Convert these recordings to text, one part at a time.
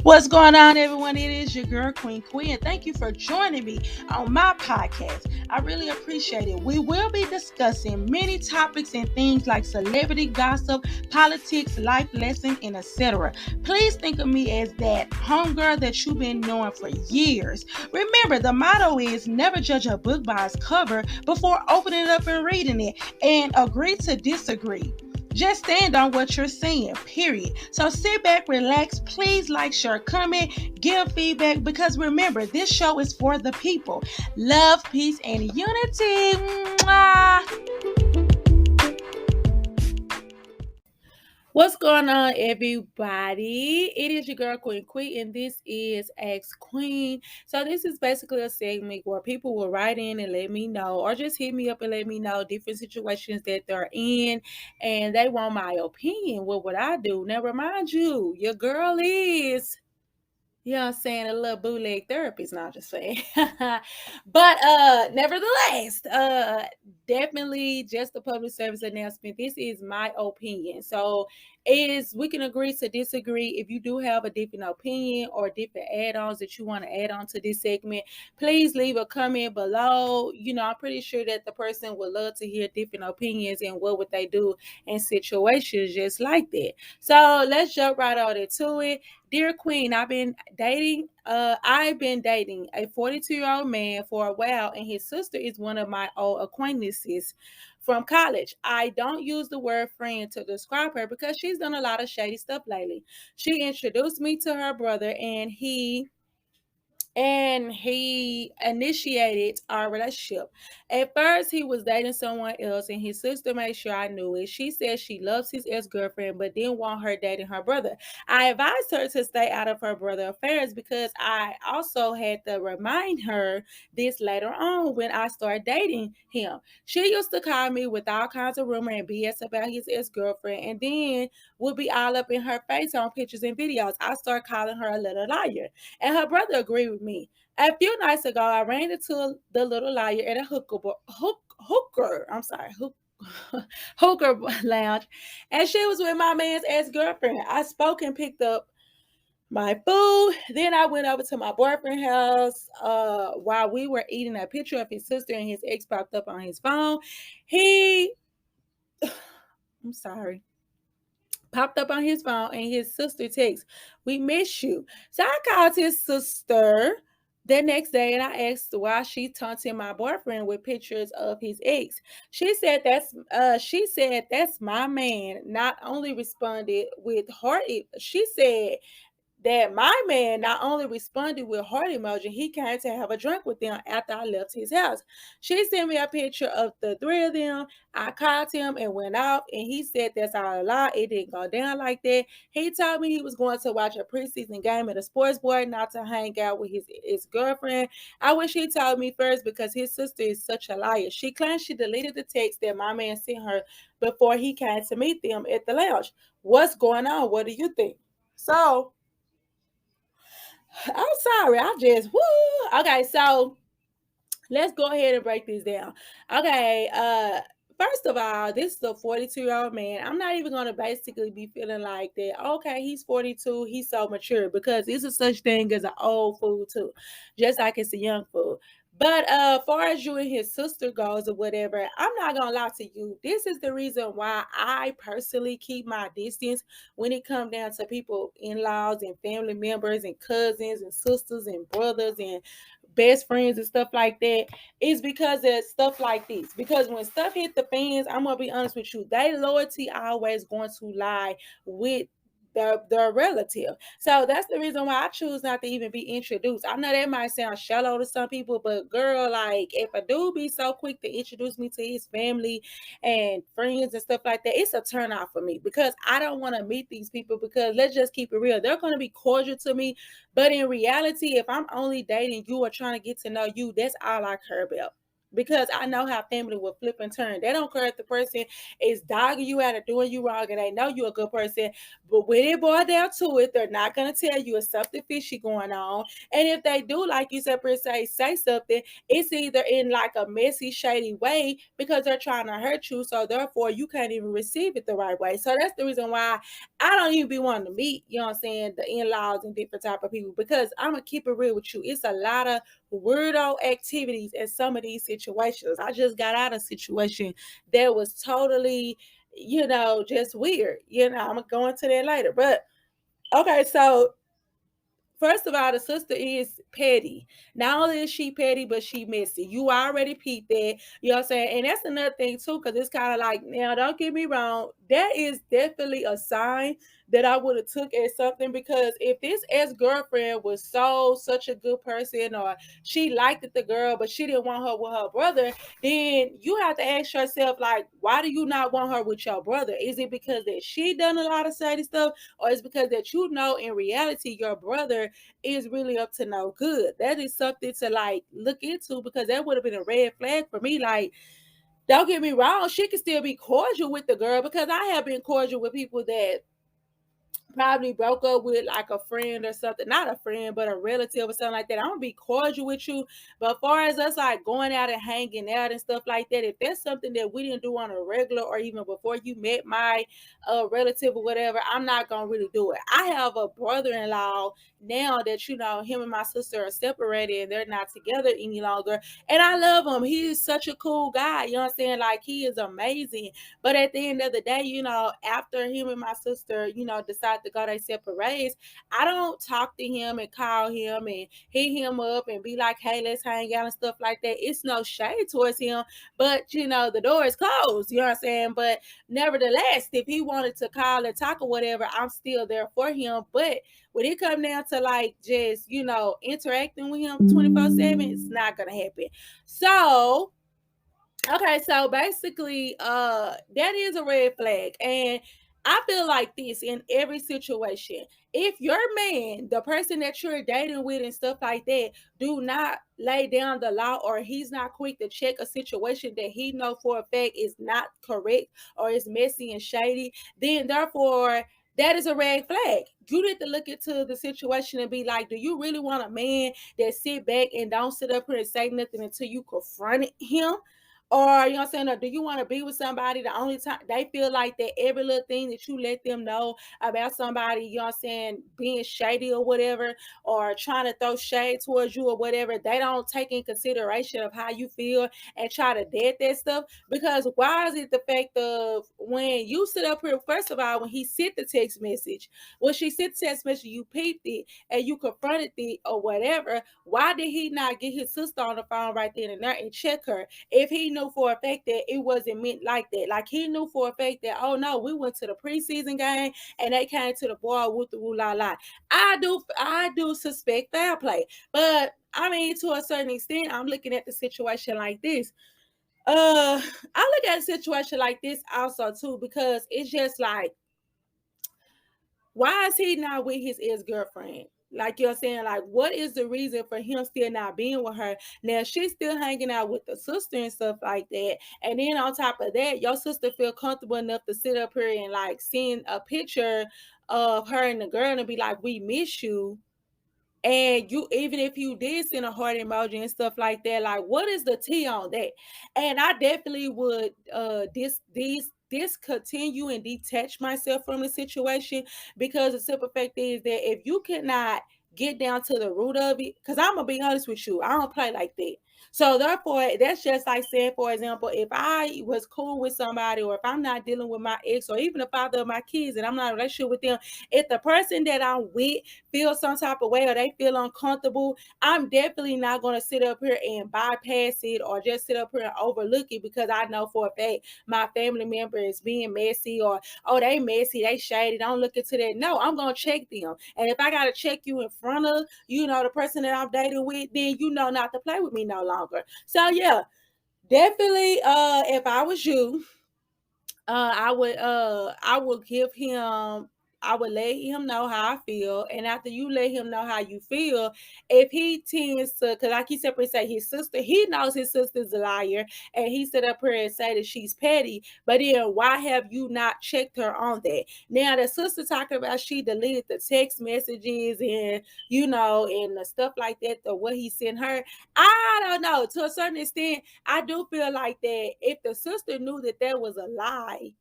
What's going on, everyone? It is your girl, Queen Queen. Thank you for joining me on my podcast. I really appreciate it. We will be discussing many topics and things like celebrity gossip, politics, life lessons, and etc. Please think of me as that homegirl that you've been knowing for years. Remember, the motto is never judge a book by its cover before opening it up and reading it, and agree to disagree. Just stand on what you're saying, period. So sit back, relax, please like, share, comment, give feedback because remember, this show is for the people. Love, peace, and unity. Mwah! What's going on, everybody? It is your girl, Queen Queen, and this is Ask Queen. So this is basically a segment where people will write in and let me know, or just hit me up and let me know different situations that they're in, and they want my opinion. What would I do? Now, remind you, your girl is I'm saying, a little bootleg therapist, not just saying. But nevertheless, definitely just a public service announcement. This is my opinion. So is we can agree to disagree. If you do have a different opinion or different add-ons that you want to add on to this segment, please leave a comment below. I'm pretty sure that the person would love to hear different opinions and what would they do in situations just like that. So let's jump right on into it. Dear Queen, I've been dating a 42-year-old man for a while, and his sister is one of my old acquaintances from college. I don't use the word friend to describe her because she's done a lot of shady stuff lately. She introduced me to her brother, and he initiated our relationship. At first, he was dating someone else, and his sister made sure I knew it. She said she loves his ex-girlfriend, but didn't want her dating her brother. I advised her to stay out of her brother affairs because I also had to remind her this later on when I started dating him. She used to call me with all kinds of rumor and BS about his ex-girlfriend, and then would be all up in her face on pictures and videos. I started calling her a little liar, and her brother agreed with me. A few nights ago, I ran into the little liar at a hooker lounge, and she was with my man's ex-girlfriend. I spoke and picked up my food. Then I went over to my boyfriend's house. While we were eating, a picture of his sister and his ex popped up on his phone. He, I'm sorry, popped up on his phone, and his sister texts, "We miss you." So I called his sister the next day and I asked why she taunting my boyfriend with pictures of his ex. She said that's my man. Not only responded with heart. She said that my man not only responded with heart emoji, he came to have a drink with them after I left his house. She sent me a picture of the three of them. I called him and went off, and he said that's all a lie. It didn't go down like that. He told me he was going to watch a preseason game at a sports bar, not to hang out with his girlfriend. I wish he told me first because his sister is such a liar. She claims she deleted the text that my man sent her before he came to meet them at the lounge. What's going on? What do you think? So, I'm sorry. I just woo. Okay, so let's go ahead and break this down. Okay, first of all, this is a 42-year-old man. I'm not even gonna basically be feeling like that. Okay, he's 42, he's so mature because it's a such thing as an old fool too, just like it's a young fool. But far as you and his sister goes or whatever, I'm not gonna lie to you. This is the reason why I personally keep my distance when it comes down to people, in-laws and family members and cousins and sisters and brothers and best friends and stuff like that, is because of stuff like this. Because when stuff hit the fans, I'm gonna be honest with you, they loyalty always going to lie with their relative. So that's the reason why I choose not to even be introduced. I know that might sound shallow to some people, but girl, like if a dude be so quick to introduce me to his family and friends and stuff like that, it's a turn off for me because I don't want to meet these people because let's just keep it real. They're going to be cordial to me, but in reality, if I'm only dating you or trying to get to know you, that's all I care about. because I know how family will flip and turn. They don't care if the person is dogging you out or doing you wrong and they know you're a good person. But when it boils down to it, they're not going to tell you it's something fishy going on. And if they do, like you said, per se, say something, it's either in like a messy, shady way because they're trying to hurt you. So therefore, you can't even receive it the right way. So that's the reason why I don't even be wanting to meet, you know what I'm saying, the in-laws and different type of people, because I'm going to keep it real with you. It's a lot of weirdo activities in some of these situations. I just got out of a situation that was totally, just weird. I'm gonna go into that later. But okay, so first of all, the sister is petty. Not only is she petty, but she messy. You already peeped that. You know what I'm saying? And that's another thing too, because it's kind of like, now don't get me wrong, that is definitely a sign that I would have took as something, because if this ex-girlfriend was such a good person, or she liked the girl, but she didn't want her with her brother, then you have to ask yourself, like, why do you not want her with your brother? Is it because that she done a lot of shady stuff, or is it because that in reality your brother is really up to no good? That is something to like look into, because that would have been a red flag for me. Like, don't get me wrong, she can still be cordial with the girl, because I have been cordial with people that probably broke up with like a friend or something, not a friend, but a relative or something like that. I'm gonna be cordial with you. But as far as us like going out and hanging out and stuff like that, if that's something that we didn't do on a regular, or even before you met my relative or whatever, I'm not gonna really do it. I have a brother-in-law now that him and my sister are separated and they're not together any longer. And I love him. He is such a cool guy. You know what I'm saying? Like, he is amazing. But at the end of the day, after him and my sister, decide to go their separate ways, I don't talk to him and call him and hit him up and be like, hey, let's hang out and stuff like that. It's no shade towards him, but the door is closed. You know what I'm saying? But nevertheless, if he wanted to call and talk or whatever, I'm still there for him. But when it comes down to like just, interacting with him 24/7, it's not gonna happen. So okay, so basically, that is a red flag. And I feel like this in every situation. If your man, the person that you're dating with and stuff like that, do not lay down the law, or he's not quick to check a situation that he know for a fact is not correct or is messy and shady, then therefore that is a red flag. You need to look into the situation and be like, do you really want a man that sit back and don't sit up here and say nothing until you confront him? Or, you know what I'm saying? Or do you want to be with somebody the only time they feel like that every little thing that you let them know about somebody, you know what I'm saying, being shady or whatever, or trying to throw shade towards you or whatever, they don't take in consideration of how you feel and try to dead that stuff? Because why is it the fact of when you sit up here, first of all, when he sent the text message, when she sent the text message, you peeped it and you confronted it or whatever, why did he not get his sister on the phone right then and there and check her? If he knew for a fact that it wasn't meant like that, like he knew for a fact that, oh no, we went to the preseason game and they came to the bar with the woo la la. I do suspect foul play, but I mean, to a certain extent, I'm looking at the situation like this. I look at a situation like this also too, because it's just like, why is he not with his ex-girlfriend? Like, you're saying, like, what is the reason for him still not being with her? Now she's still hanging out with the sister and stuff like that. And then on top of that, your sister feel comfortable enough to sit up here and like send a picture of her and the girl and be like, we miss you. And you, even if you did send a heart emoji and stuff like that, like, what is the tea on that? And I definitely would discontinue and detach myself from the situation, because the simple fact is that if you cannot get down to the root of it, because I'm gonna be honest with you, I don't play like that. So therefore, that's just like saying, for example, if I was cool with somebody, or if I'm not dealing with my ex, or even the father of my kids, and I'm not in a relationship with them, if the person that I'm with feel some type of way or they feel uncomfortable, I'm definitely not going to sit up here and bypass it or just sit up here and overlook it, because I know for a fact my family member is being messy, or, oh, they messy, they shady, don't look into that. No, I'm going to check them. And if I got to check you in front of, the person that I'm dating with, then not to play with me no longer. So yeah, definitely, if I was you, I would give him I would let him know how I feel. And after you let him know how you feel, if he tends to, because like he separately say his sister, he knows his sister's a liar, and he stood up here and say that she's petty. But then why have you not checked her on that? Now the sister talking about she deleted the text messages and and the stuff like that, or what he sent her. I don't know. To a certain extent, I do feel like that if the sister knew that that was a lie,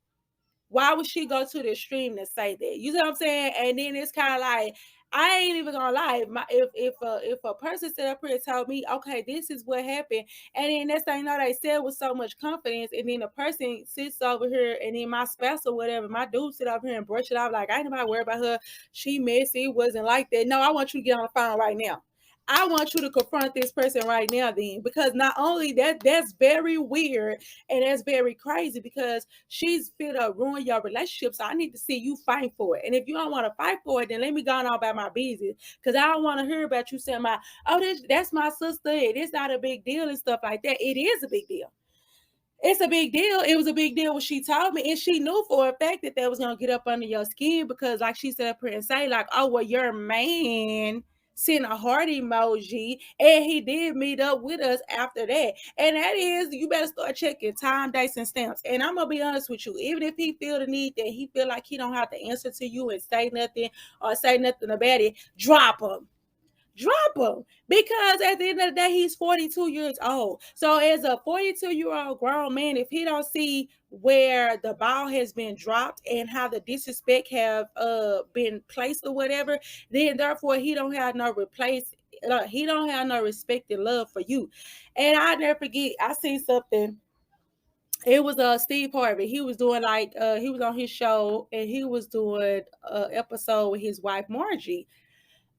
why would she go to the extreme to say that? You know what I'm saying? And then it's kind of like, I ain't even gonna lie. If a person stood up here and told me, okay, this is what happened, and then next thing you know, they said with so much confidence, and then the person sits over here, and then my spouse or whatever, my dude sit over here and brush it off like I ain't nobody worried about her. She messy. It wasn't like that. No, I want you to get on the phone right now. I want you to confront this person right now, then, because not only that, that's very weird and that's very crazy because she's finna ruin your relationship. So I need to see you fight for it. And if you don't want to fight for it, then let me go on about my business. Because I don't want to hear about you saying that's my sister. It is not a big deal and stuff like that. It is a big deal. It's a big deal. It was a big deal when she told me, and she knew for a fact that that was gonna get up under your skin because, like she said up here and say, like, oh well, your man sent a heart emoji, and he did meet up with us after that. And that is, you better start checking time, dates, and stamps. And I'm gonna be honest with you, even if he feel the need that he feel like he don't have to answer to you and say nothing or say nothing about it, drop him, because at the end of the day he's 42 years old. So as a 42-year-old grown man, if he don't see where the ball has been dropped and how the disrespect have been placed or whatever, then therefore he don't have no respect and love for you. And I never forget, I seen something. It was Steve Harvey. He was doing like he was on his show, and he was doing an episode with his wife Margie.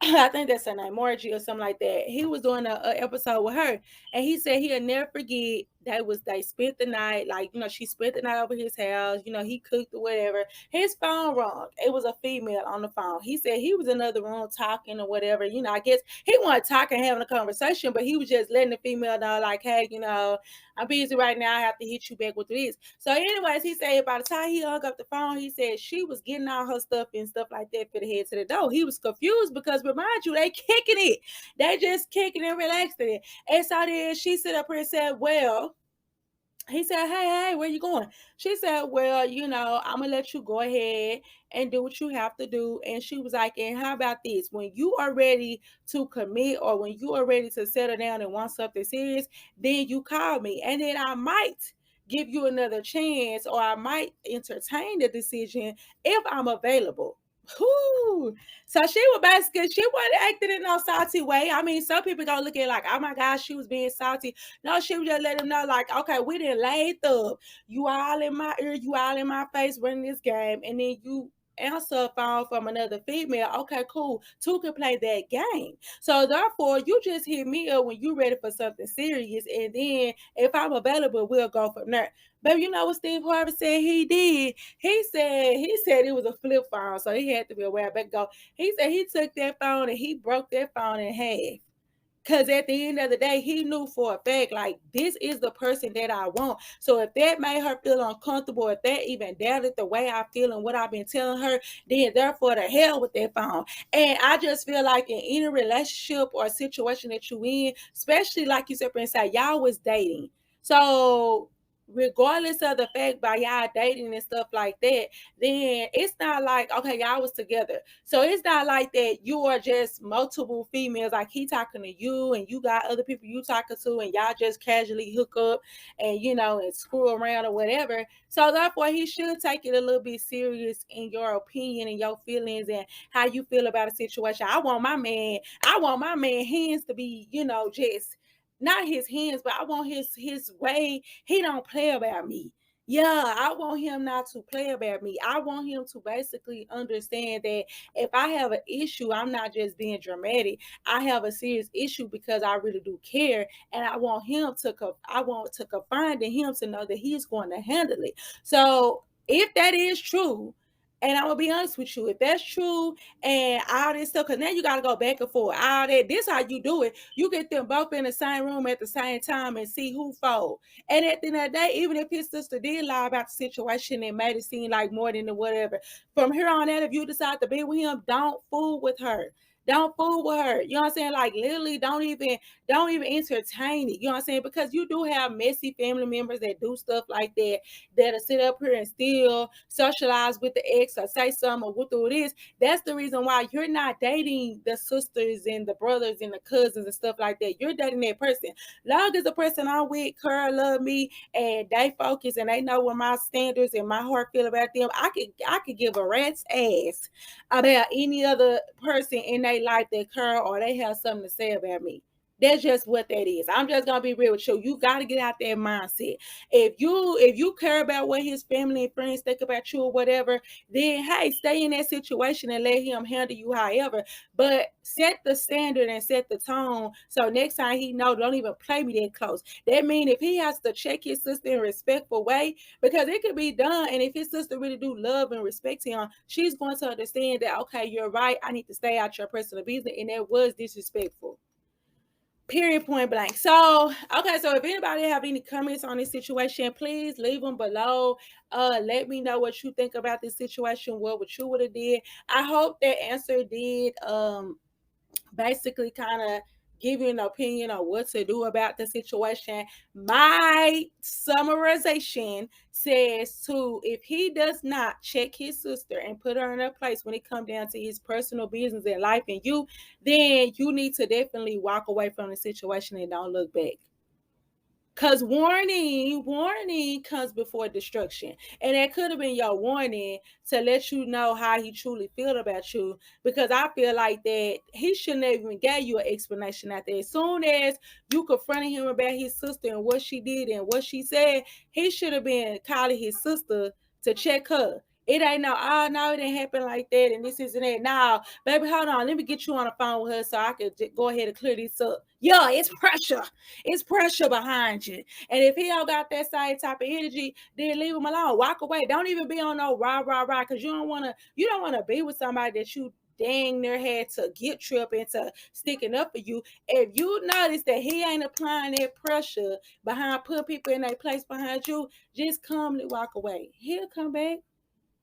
I think that's her name, Margie or something like that. He was doing a episode with her, and he said he'll never forget they spent the night, like she spent the night over his house. He cooked or whatever. His phone rung. It was a female on the phone. He said he was in another room talking or whatever. I guess he wasn't talking, having a conversation, but he was just letting the female know, like, hey, I'm busy right now. I have to hit you back with this. So, anyways, he said by the time he hung up the phone, he said she was getting all her stuff and stuff like that for the head to the door. He was confused because, remind you, they kicking it. They just kicking and relaxing it. And so then she sit up here and said, well, he said, hey, where you going? She said, well, I'm going to let you go ahead and do what you have to do. And she was like, and how about this? When you are ready to commit, or when you are ready to settle down and want something serious, then you call me. And then I might give you another chance, or I might entertain the decision if I'm available. Whoo. So she was basically, she wasn't acting in no salty way. I mean, some people gonna look at it like, oh my gosh, she was being salty. No, she was just letting them know, like, okay, we didn't lay up. You all in my ear, you all in my face running this game, and then you answer a phone from another female. Okay, cool. Two can play that game. So therefore, you just hit me up when you ready for something serious, and then if I'm available, we'll go from there. But you know what Steve Harvey said he did? He said it was a flip phone, so he had to be a while back ago. He said he took that phone and he broke that phone in half. Cause at the end of the day, he knew for a fact, like, this is the person that I want. So if that made her feel uncomfortable, if that even doubted the way I feel and what I've been telling her, then therefore the hell with that phone. And I just feel like in any relationship or situation that you in, especially like you said, inside, y'all was dating. So regardless of the fact by y'all dating and stuff like that, then it's not like, okay, y'all was together. So it's not like that you are just multiple females, like he talking to you and you got other people you talking to, and y'all just casually hook up and and screw around or whatever. So therefore he should take it a little bit serious in your opinion and your feelings and how you feel about a situation. I want my man hands to be, just not his hands, but I want his way. He don't play about me. Yeah, I want him not to play about me. I want him to basically understand that if I have an issue, I'm not just being dramatic. I have a serious issue because I really do care, and I want to confide in him to know that he's going to handle it. So if that is true, And I'm gonna be honest with you, if that's true and all this stuff, because now you gotta go back and forth. All that, this how you do it. You get them both in the same room at the same time and see who fold. And at the end of the day, even if his sister did lie about the situation and made it seem like more than the whatever, from here on out, if you decide to be with him, don't fool with her. Don't fool with her. You know what I'm saying? Like literally, don't even entertain it. You know what I'm saying? Because you do have messy family members that do stuff like that, that'll sit up here and still socialize with the ex or say something or what through it is. That's the reason why you're not dating the sisters and the brothers and the cousins and stuff like that. You're dating that person. Long as the person I'm with, Curl, love me, and they focus and they know what my standards and my heart feel about them, I could give a rat's ass about any other person in their life that Curl or they have something to say about me. That's just what that is. I'm just gonna be real with you. You gotta get out that mindset. If you care about what his family and friends think about you or whatever, then hey, stay in that situation and let him handle you however. But set the standard and set the tone so next time he know, don't even play me that close. That means if he has to check his sister in a respectful way, because it could be done, and if his sister really do love and respect him, she's going to understand that okay, you're right. I need to stay out your personal business, and that was disrespectful. Period, point blank. So, okay, so if anybody have any comments on this situation, please leave them below. Let me know what you think about this situation, what you would have did. I hope that answer did basically kind of give you an opinion on what to do about the situation. My summarization says to if he does not check his sister and put her in her place when it comes down to his personal business and life and you, then you need to definitely walk away from the situation and don't look back. Cause warning comes before destruction. And that could have been your warning to let you know how he truly feel about you. Because I feel like that he shouldn't have even gave you an explanation out there. As soon as you confronted him about his sister and what she did and what she said, he should have been calling his sister to check her. It ain't no, oh no, it didn't happen like that, and this isn't it. Now, baby, hold on. Let me get you on the phone with her so I could go ahead and clear this up. Yeah, it's pressure. It's pressure behind you. And if he don't got that same type of energy, then leave him alone. Walk away. Don't even be on no rah, because you don't wanna be with somebody that you dang near had to get trip into sticking up for you. If you notice that he ain't applying that pressure behind putting people in their place behind you, just calmly walk away. He'll come back.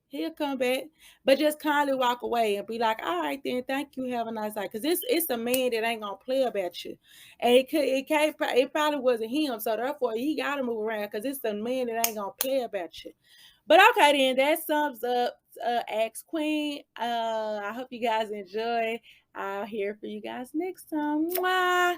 He'll come back, but just kindly walk away and be like, "All right, then, thank you. Have a nice night." Because it's a man that ain't gonna play about you, and it probably wasn't him. So therefore, he gotta move around because it's a man that ain't gonna play about you. But okay, then that sums up Ask Queen. I hope you guys enjoy. I'll hear for you guys next time. Mwah.